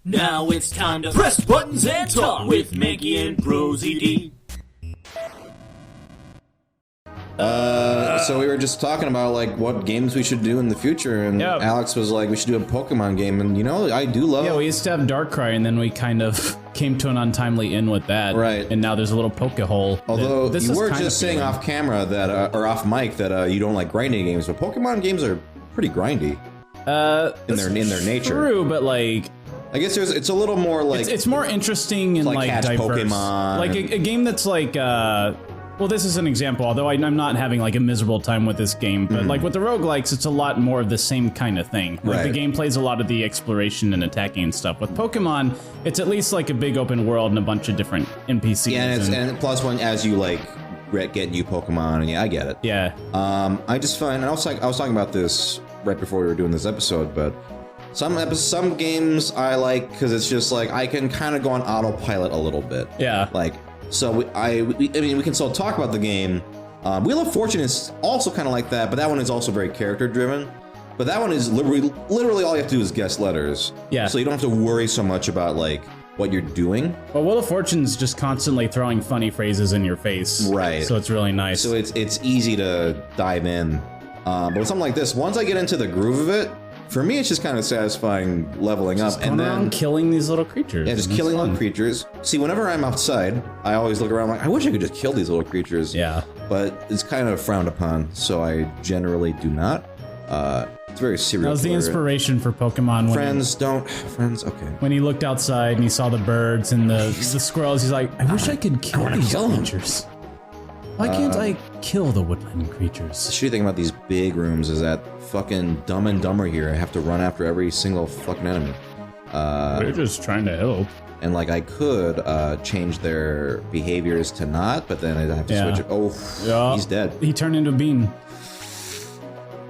Now it's time to press buttons and talk with Manky and ProZD. So we were just talking about like what games we should do in the future, and Alex was like, we should do a Pokemon game, and you know, I do love. Yeah, we used to have Darkrai, and then we kind of came to an untimely end with that. Right. And now there's a little Pokehole. Although you were just saying off camera that, or off mic, that you don't like grinding games, but Pokemon games are pretty grindy. In their nature. True, but like. I guess it's a little more like it's more interesting and like catch diverse. Pokemon. Like a game that's like well, this is an example, although I'm not having like a miserable time with this game, but like with the roguelikes, it's a lot more of the same kind of thing. Like the game plays a lot of the exploration and attacking and stuff. With Pokemon, it's at least like a big open world and a bunch of different NPCs. Yeah, and plus one as you like get new Pokemon, and yeah, I get it. Yeah. I just find, and I was talking about this right before we were doing this episode, but some games I like because it's just like I can kind of go on autopilot a little bit. Yeah. Like. So I mean, we can still talk about the game. Wheel of Fortune is also kind of like that, but that one is also very character driven. But that one is literally all you have to do is guess letters. Yeah. So you don't have to worry so much about like what you're doing. Well, Wheel of Fortune's just constantly throwing funny phrases in your face. Right. So it's really nice. So it's easy to dive in. But with something like this, once I get into the groove of it, for me, it's just kind of satisfying leveling up and then killing these little creatures. Yeah, just killing little creatures. See, whenever I'm outside, I always look around like, I wish I could just kill these little creatures. Yeah. But it's kind of frowned upon, so I generally do not. It's very serious. That was the inspiration for Pokemon. Friends, okay. When he looked outside and he saw the birds and the squirrels, he's like, I wish I could kill these creatures. Why can't I kill the woodland creatures? The shitty thing about these big rooms is that fucking Dumb and Dumber here, I have to run after every single fucking enemy. They're just trying to help. And like I could change their behaviors to not, but then I'd have to switch it. Oh, he's dead. He turned into a bean.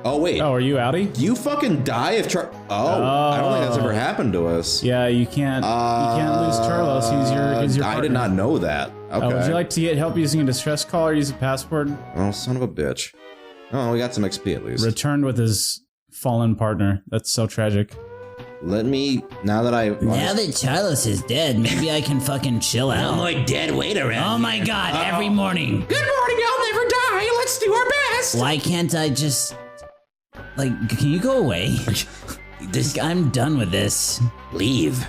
Oh, wait. Oh, are you outie? You fucking die if I don't think that's ever happened to us. Yeah, you can't lose Charlos. He's your partner. I did not know that. Okay. Would you like to get help using a distress call or use a password? Oh, son of a bitch. Oh, we got some XP at least. Returned with his fallen partner. That's so tragic. Let me, now that Charlos is dead, maybe I can fucking chill out. No more dead weight around. Oh my god, every morning. Good morning, I'll never die. Let's do our best. Why can't I just... Like, can you go away? I'm done with this. Leave.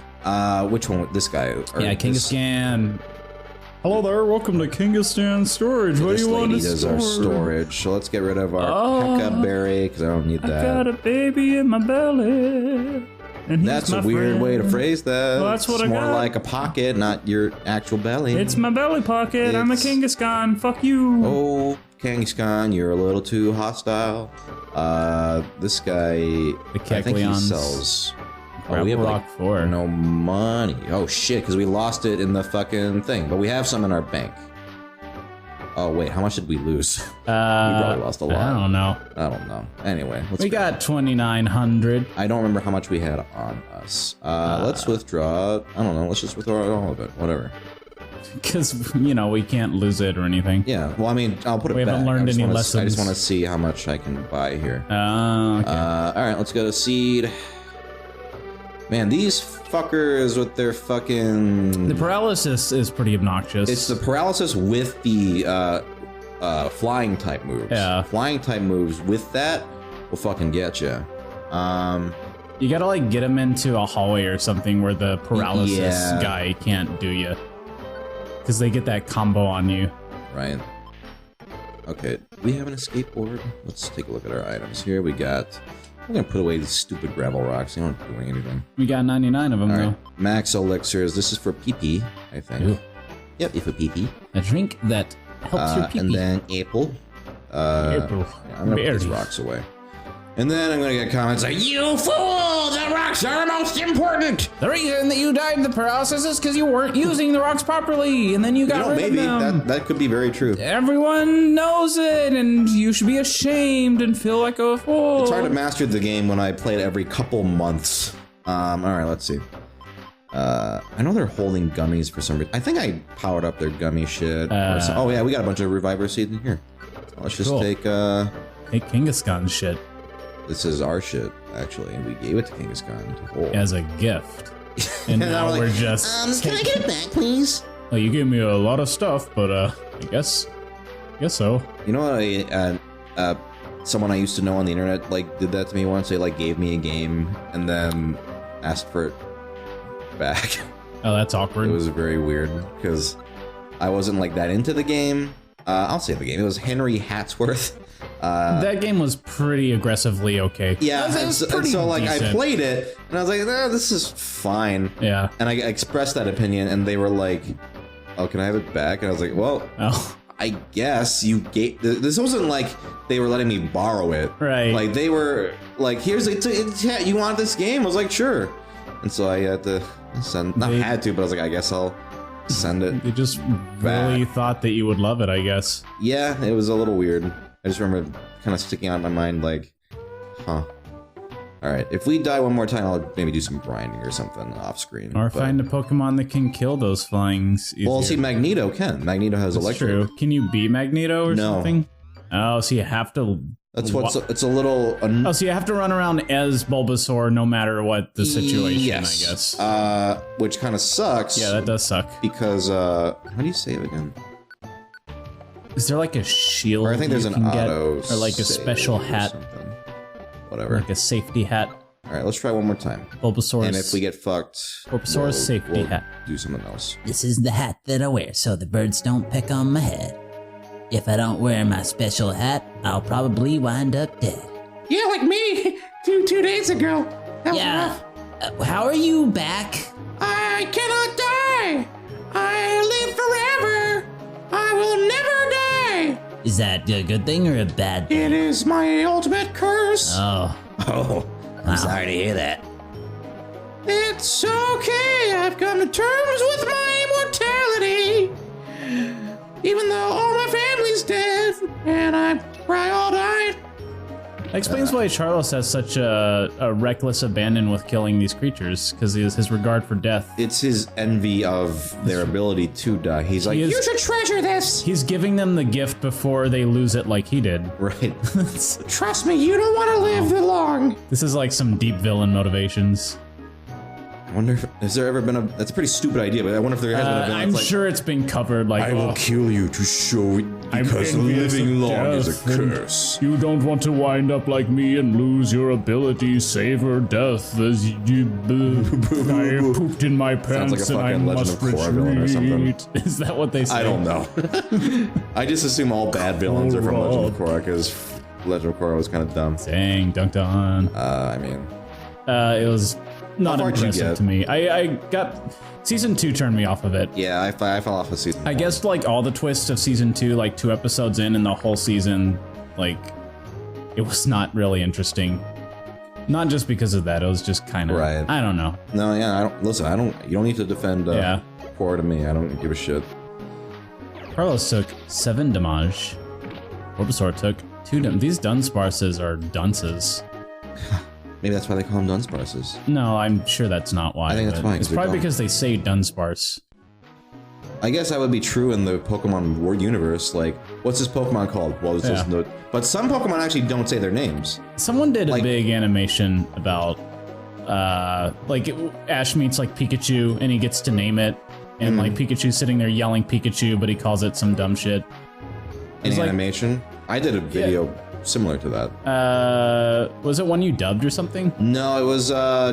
Which one? This guy? Yeah, Kangaskhan. Hello there, welcome to Kangaskhan Storage. What do you want to store? This lady does our storage, so let's get rid of our Pekka berry, because I don't need that. I got a baby in my belly. And that's a weird way to phrase that. Well, that's what it's I got. More like a pocket, not your actual belly. It's my belly pocket. I'm a Kangaskhan. Fuck you. Oh, Kangaskhan, you're a little too hostile. This guy, I think he sells. We have Rock 4. No money. Oh shit, because we lost it in the fucking thing. But we have some in our bank. Oh wait, how much did we lose? We probably lost a lot. I don't know. Anyway, we got 2,900. I don't remember how much we had on us. Let's withdraw. I don't know. Let's just withdraw all of it. Whatever. Because, you know, we can't lose it or anything. Yeah, well, I mean, I'll put it back. We haven't learned any lessons. I just want to see how much I can buy here. Okay. Alright, let's go to seed. Man, these fuckers with their fucking... The paralysis is pretty obnoxious. It's the paralysis with the flying type moves. Yeah. Flying type moves with that will fucking get you. You gotta, like, get him into a hallway or something where the paralysis guy can't do you. Because they get that combo on you. Right. Okay, we have an escape board. Let's take a look at our items here. We got... I'm gonna put away these stupid gravel rocks. They aren't doing anything. We got 99 of them, though. Max elixirs. This is for PP, I think. Ooh. Yep, for PP. A drink that helps your PP. And then April. April. Yeah, I'm gonna put these rocks away. And then I'm gonna get comments like, "You fool! The rocks are most important." The reason that you died in the paralysis is because you weren't using the rocks properly, and then you got rid of them. That could be very true. Everyone knows it, and you should be ashamed and feel like a fool. It's hard to master the game when I play it every couple months. All right, let's see. I know they're holding gummies for some reason. I think I powered up their gummy shit. Oh yeah, we got a bunch of reviver seeds in here. Let's just take Kangaskhan shit. This is our shit, actually, and we gave it to Kangaskhan to hold. As a gift. And now we're just... can I get it back, please? Well, you gave me a lot of stuff, but I guess so. You know what? Someone I used to know on the internet like did that to me once. They like gave me a game and then asked for it back. Oh, that's awkward. It was very weird because I wasn't like that into the game. I'll say the game. It was Henry Hatsworth. That game was pretty aggressively okay. Yeah, and so like decent. I played it and I was like, this is fine. Yeah. And I expressed that opinion and they were like, oh, can I have it back? And I was like, well, I guess you gave. This wasn't like they were letting me borrow it. Right. Like they were like, here's it. You want this game? I was like, sure. And so I had to send. Not had to, but I was like, I guess I'll send it. They just back. really thought that you would love it, I guess. Yeah, it was a little weird. I just remember kind of sticking out in my mind, like, huh. All right, if we die one more time, I'll maybe do some grinding or something off screen. Or find a Pokemon that can kill those flyings easier. Well, see, Magneto can. Magneto has electric. True. Can you be Magneto or something? Oh, so you have to... That's what's... It's a little... Oh, so you have to run around as Bulbasaur no matter what the situation, yes. I guess. Which kind of sucks. Yeah, that does suck. Because, how do you save again? Is there like a shield or I think there's an auto or like a special hat? Whatever. Like a safety hat. All right, let's try one more time. Bulbasaur's... And if we get fucked... Bulbasaur's safety hat. Do something else. This is the hat that I wear so the birds don't peck on my head. If I don't wear my special hat, I'll probably wind up dead. Yeah, like me 2 days ago. Yeah. How are you back? I cannot die. I live forever. I will never die. Is that a good thing or a bad thing? It is my ultimate curse. Oh. Oh, I'm sorry to hear that. It's okay. I've come to terms with my immortality. Even though all my family's dead and I probably all died. That explains why Charles has such a reckless abandon with killing these creatures, because his regard for death. It's his envy of their ability to die. He's like, you should treasure this. He's giving them the gift before they lose it like he did. Right. Trust me, you don't want to live that long. This is like some deep villain motivations. I wonder if has there ever been a... That's a pretty stupid idea, but I wonder if there has been a villain. I'm sure it's been covered like... I will kill you to show it because living long is a curse. You don't want to wind up like me and lose your ability, savor death as you... I pooped in my pants Sounds like a and I fucking Legend must of Korra villain or something. Is that what they say? I don't know. I just assume all bad villains are from Legend of Korra because Legend of Korra was kind of dumb. Dang, dunked on. I mean... it was... Not impressive to me. I got... Season 2 turned me off of it. Yeah, I fell off of season 1. I guess like all the twists of season 2, like 2 episodes in and the whole season, like, it was not really interesting. Not just because of that, it was just kind of... Right. I don't know. No, yeah, I don't... Listen, I don't... You don't need to defend Korra to me. I don't give a shit. Carlos took 7 damage. Bulbasaur took 2 damage. These Dunsparces are dunces. Maybe that's why they call them Dunsparces. No, I'm sure that's not why. I think that's why. It's probably because they say Dunsparce. I guess that would be true in the Pokemon War universe. Like, what's this Pokemon called? Well, it's just no... But some Pokemon actually don't say their names. Someone did a big animation about, like, Ash meets, like, Pikachu, and he gets to name it. And, like, Pikachu's sitting there yelling Pikachu, but he calls it some dumb shit. An animation? I did a video similar to that. Was it one you dubbed or something? No, it was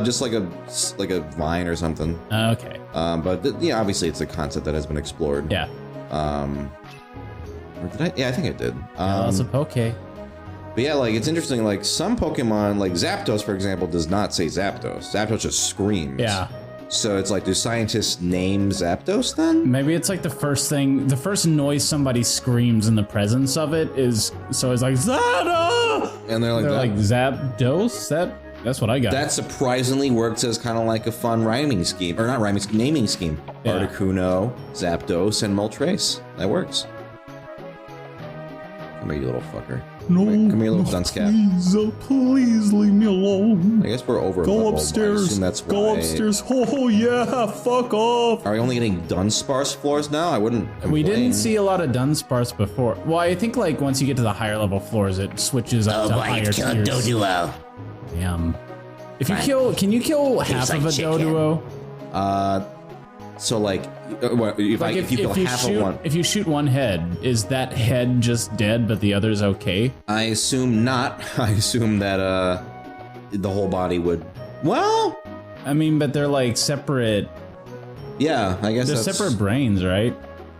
just like a Vine or something. Okay. But yeah, obviously it's a concept that has been explored. Yeah. Or did I? Yeah, I think I did. That's a Poke. But yeah, like it's interesting. Like some Pokemon, like Zapdos, for example, does not say Zapdos. Zapdos just screams. Yeah. So it's like, do scientists name Zapdos then? Maybe it's like the first noise somebody screams in the presence of it is, so it's like, Zada! And they're like Zapdos? That's what I got. That surprisingly works as kind of like a fun rhyming scheme. Or not rhyming scheme, naming scheme. Yeah. Articuno, Zapdos, and Moltres. That works. Come here, you little fucker. No, come here, little dunce cat. Please leave me alone. I guess we're over. Go upstairs. I assume that's why. Go upstairs. Oh yeah, fuck off. Are we only getting Dunsparce floors now? I wouldn't complain. We didn't see a lot of Dunsparce before. Well, I think like once you get to the higher level floors, it switches up to higher tiers. Doduo. Damn. If you kill, can you kill half of a Doduo? So like, if you kill half of one, if you shoot one head, is that head just dead, but the other's okay? I assume not. I assume that the whole body would. Well, I mean, but they're like separate. Yeah, I guess they're separate brains, right?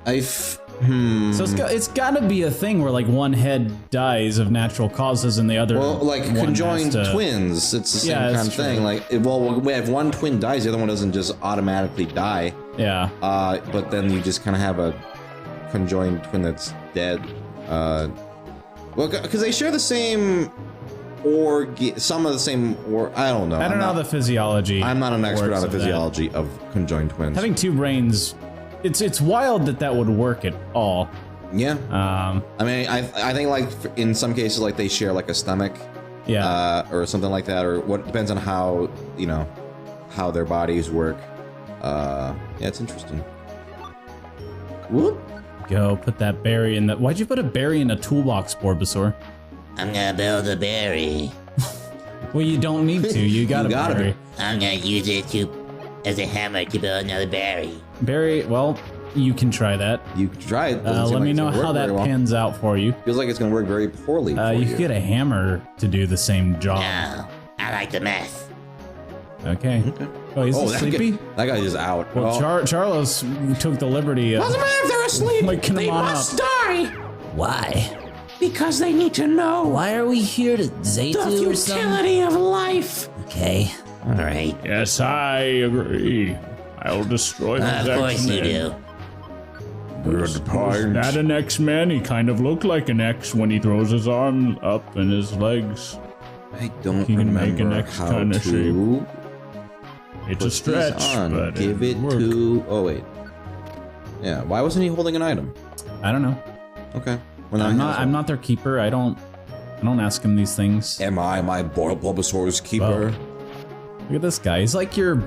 So it's got to be a thing where like one head dies of natural causes and the other. Well, like conjoined twins, it's the same kind of thing. Like, well, if one twin dies, the other one doesn't just automatically die. Yeah. But then you just kind of have a conjoined twin that's dead. Well, because they share the same some of the same, I don't know. I don't know the physiology. I'm not an expert on the physiology of conjoined twins. Having two brains, it's wild that would work at all. Yeah. I mean, I think like in some cases like they share like a stomach. Yeah. Or something like that, or what depends on how how their bodies work. Yeah, it's interesting. Whoop. Go put that berry in the. Why'd you put a berry in a toolbox, Bulbasaur? I'm gonna build a berry. Well, you don't need to. You got a berry. I'm gonna use it as a hammer to build another berry. Berry. Well, you can try that. You can try it. Let me know how that pans out for you. Feels like it's gonna work very poorly. You could get a hammer to do the same job. No, I like the mess. Okay. Oh, he's sleepy? That guy is out. Well, Charlos took the liberty of... Doesn't matter if they're asleep. Like, they must die. Why? Because they need to know. Why are we here to Zaytu the or something? futility of life. Okay. All right. Yes, I agree. I'll destroy the Of course you do. Good point. Not an X-Man. He kind of looked like an X when he throws his arms up and his legs. I don't he can make an remember X how kind of to... shape. It's a stretch, but give it to... Oh, wait. Yeah, why wasn't he holding an item? I don't know. Okay. I'm not their keeper. I don't ask him these things. Am I my Bulbasaur's keeper? Look at this guy. He's like your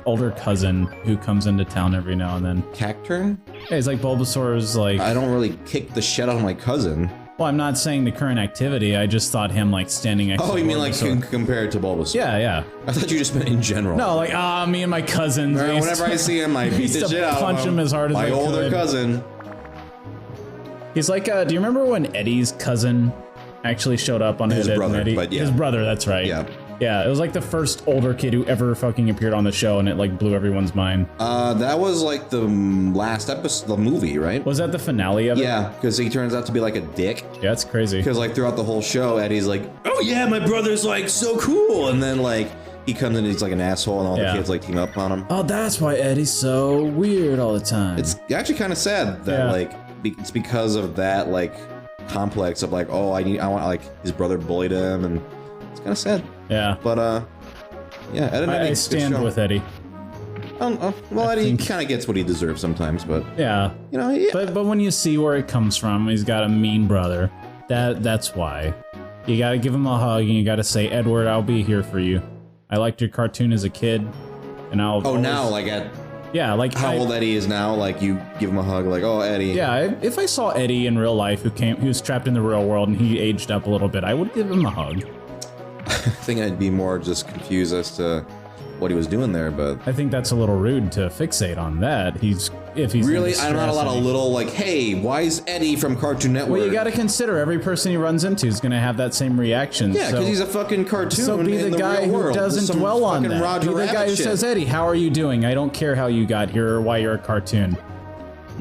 older cousin who comes into town every now and then. Cacturn? Yeah, he's like Bulbasaur's like... I don't really kick the shit out of my cousin. Well, I'm not saying the current activity. I just thought him like standing next to you mean like compared to Bulbasaur? Yeah. I thought you just meant in general. No, like, me and my cousins. Whenever I see him, I beat the shit out of him. Punch him as hard as I could. My older cousin. He's like, do you remember when Eddie's cousin actually showed up on his brother? But yeah. His brother, that's right. Yeah, it was like the first older kid who ever fucking appeared on the show, and it like blew everyone's mind. That was like the last episode, the movie, right? Was that the finale of it? Yeah, because he turns out to be like a dick. Yeah, that's crazy. Because like throughout the whole show, Eddie's like, oh yeah, my brother's like so cool, and then like he comes in and he's like an asshole, and all the kids like team up on him. Oh, that's why Eddie's so weird all the time. It's actually kind of sad that like it's because of that like complex of like, oh, I want like his brother bullied him, and it's kind of sad. Yeah, but yeah, Ed and Eddie, I stand with Eddie. Well, Eddie kind of gets what he deserves sometimes, but yeah, But when you see where it comes from, he's got a mean brother. That's why you gotta give him a hug and you gotta say, Edward, I'll be here for you. I liked your cartoon as a kid, and I'll. Oh, now like at. Yeah, like how old Eddie is now, like you give him a hug, like, oh, Eddie. Yeah, if I saw Eddie in real life who was trapped in the real world and he aged up a little bit, I would give him a hug. I think I'd be more just confused as to what he was doing there, but I think that's a little rude to fixate on that. If he's really, I'm not a lot of little like, hey, why is Eddie from Cartoon Network? Well, you got to consider every person he runs into is going to have that same reaction. Yeah, because he's a fucking cartoon. So be the guy who doesn't dwell on that. Be the guy who says, Eddie, how are you doing? I don't care how you got here or why you're a cartoon.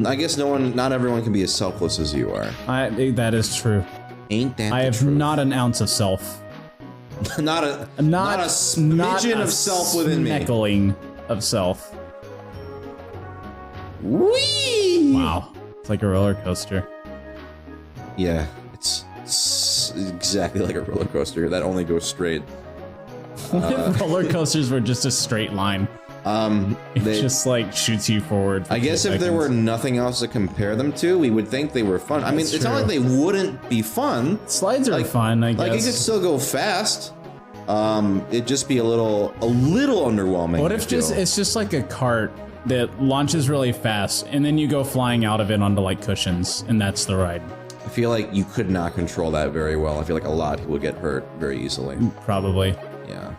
I guess not everyone can be as selfless as you are. That is true. Ain't that? I have not an ounce of self. not a smidgen of self within me. Smeckling of self. Whee! Wow, it's like a roller coaster. Yeah, it's exactly like a roller coaster that only goes straight. Roller coasters were just a straight line. It just like shoots you forward. I guess if there were nothing else to compare them to, we would think they were fun. I mean, it's not like they wouldn't be fun. Slides are fun, I guess. Like it could still go fast. It'd just be a little underwhelming. What if it's just like a cart that launches really fast, and then you go flying out of it onto like cushions, and that's the ride? I feel like you could not control that very well. I feel like a lot of people get hurt very easily. Probably. Yeah.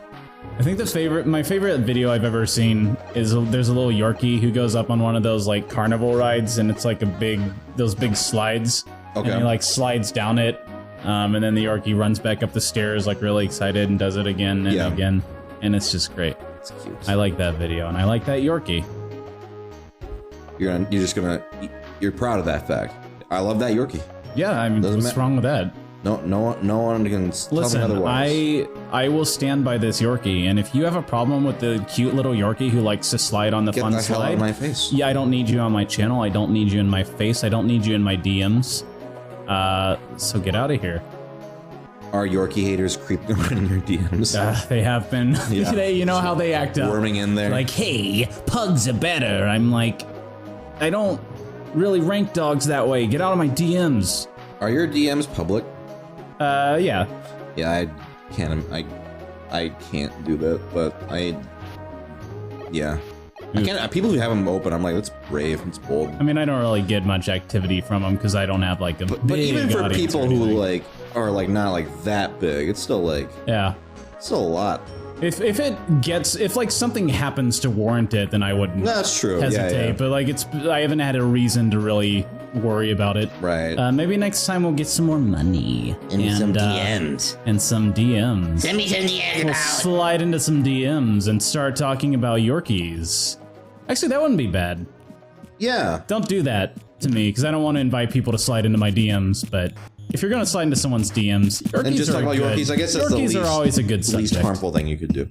I think my favorite video I've ever seen is there's a little Yorkie who goes up on one of those like carnival rides, and it's like those big slides. Okay. And he like slides down it, and then the Yorkie runs back up the stairs like really excited and does it again and again, and it's just great. It's cute. I like that video, and I like that Yorkie. You're proud of that fact. I love that Yorkie. Yeah, I mean, what's wrong with that? No one can tell me otherwise. I will stand by this Yorkie, and if you have a problem with the cute little Yorkie who likes to slide on the fun slide, hell out of my face. Yeah, I don't need you on my channel. I don't need you in my face. I don't need you in my DMs. So get out of here. Are Yorkie haters creeping around in your DMs? They have been. Yeah. You know how they act up. Worming in there. Like, hey, pugs are better. I'm like, I don't really rank dogs that way. Get out of my DMs. Are your DMs public? Yeah. Yeah, I can't do that, but yeah. I can't, people who have them open, I'm like, that's brave, it's bold. I mean, I don't really get much activity from them because I don't have like a big But even for audience people who like are like not like that big, it's still like still a lot. If like something happens to warrant it, then I wouldn't. That's true. Hesitate, but like I haven't had a reason to really worry about it. Right. Maybe next time we'll get some more money and some DMs. And some DMs. Send me some DMs. We'll slide into some DMs and start talking about Yorkies. Actually, that wouldn't be bad. Yeah. Don't do that to me because I don't want to invite people to slide into my DMs, but. If you're going to slide into someone's DMs, Yorkies and just talk about Yorkies, I guess that's the least, are always a good subject. least harmful thing you could do.